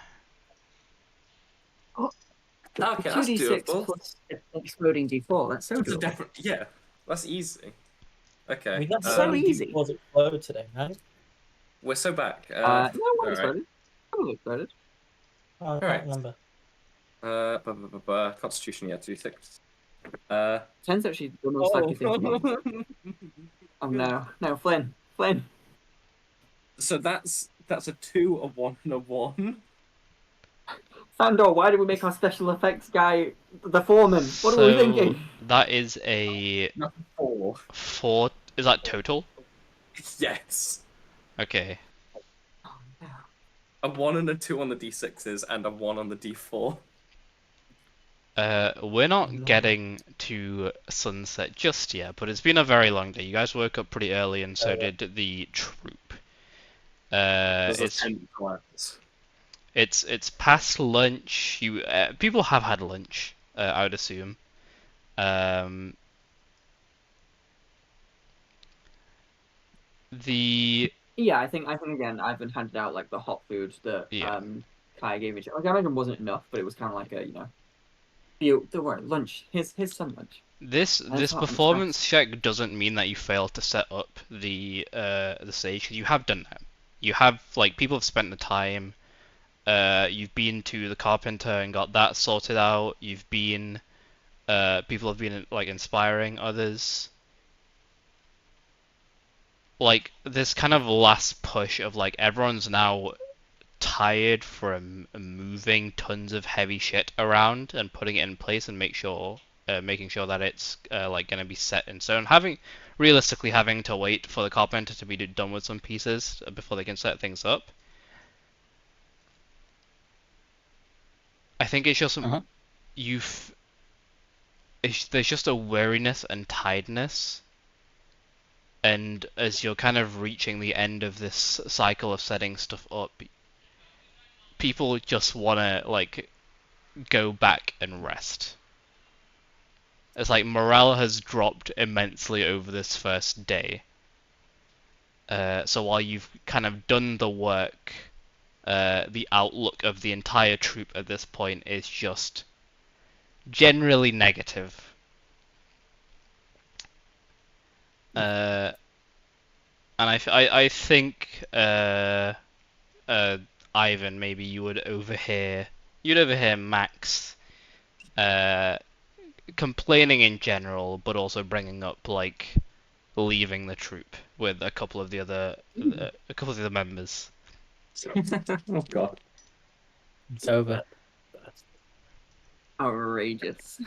Okay, that's 2d6 doable. plus exploding d4. That's so That's a doable. different. Yeah, that's easy. Okay. We got so so easy. easy. Was explode today, right? We're so back. No, one alright. exploded. Probably exploded. Oh, I Alright. can't remember. Constitution, yeah, 2d6. 10's actually the most likely thing to happen. Oh no. No, Flynn. Flynn. So that's a 2, a 1, and a 1. Sandor, why did we make our special effects guy the foreman? What are we thinking? That is a Not 4. 4. Is that total? Yes. Okay. Oh, no. A 1 and a 2 on the d6s, and a 1 on the d4. We're not No. getting to sunset just yet, but it's been a very long day. You guys woke up pretty early, and so did the troop. There's a It's 10 collapse. it's past lunch. People have had lunch, I would assume. The Yeah, I think again I've been handed out like the hot food that Yeah. Kai gave me. Like I imagine wasn't enough, but it was kind of like a don't worry, lunch. Here's some lunch. this That's not performance check doesn't mean that you failed to set up the stage, 'cause you have done that. You have like people have spent the time. You've been to the carpenter and got that sorted out. You've been people have been like inspiring others. Like this kind of last push of like everyone's now tired from moving tons of heavy shit around and putting it in place and making sure that it's like gonna be set in stone. Realistically having to wait for the carpenter to be done with some pieces before they can set things up. I think it's just Uh-huh. there's just a weariness and tiredness, and as you're kind of reaching the end of this cycle of setting stuff up, people just wanna like go back and rest. It's like morale has dropped immensely over this first day. So while you've kind of done the work, the outlook of the entire troop at this point is just generally negative. And I think Ivan, maybe you'd overhear Max complaining in general, but also bringing up like leaving the troop with a couple of the other members. Oh god. It's over. Outrageous.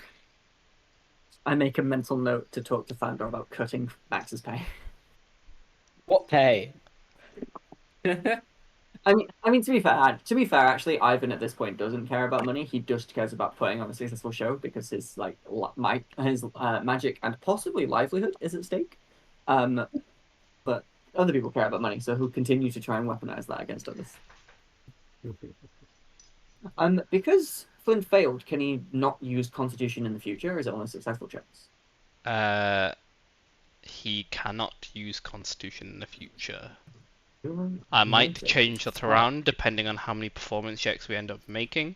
I make a mental note to talk to Fandor about cutting Max's pay. What pay? I mean, to be fair, actually, Ivan at this point doesn't care about money. He just cares about putting on a successful show because his magic and possibly livelihood is at stake. But other people care about money, so he'll continue to try and weaponize that against others. Because Flynn failed, can he not use Constitution in the future? Or is it only successful checks? He cannot use Constitution in the future. I I might change that around depending on how many performance checks we end up making.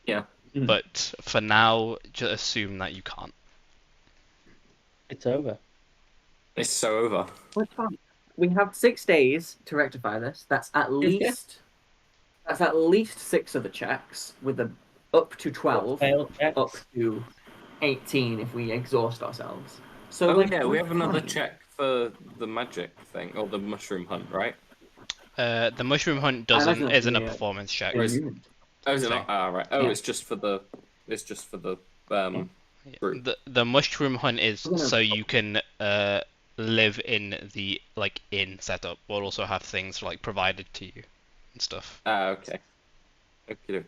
Yeah. But for now, just assume that you can't. It's over. It's so over. We have 6 days to rectify this. That's at least 6 of the checks, with up to 12, Failed checks. up to 18 if we exhaust ourselves. So Oh yeah, we have another check for the magic thing, or the mushroom hunt, right? The mushroom hunt isn't a performance check. Oh, is it not? Ah, right. Oh, Yeah. it's just for the group. The mushroom hunt is so you can live in the like inn setup, but also have things like provided to you and stuff. Ah, okay. Okay.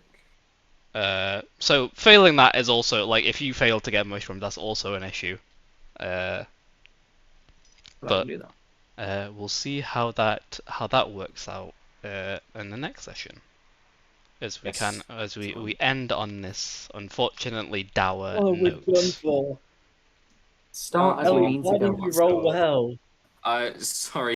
So failing that is also like if you fail to get mushroom, that's also an issue. But we'll see how that works out in the next session. As we end on this unfortunately dour note. We're done for. Start as Elliot, means why to go didn't you on. roll well? Sorry.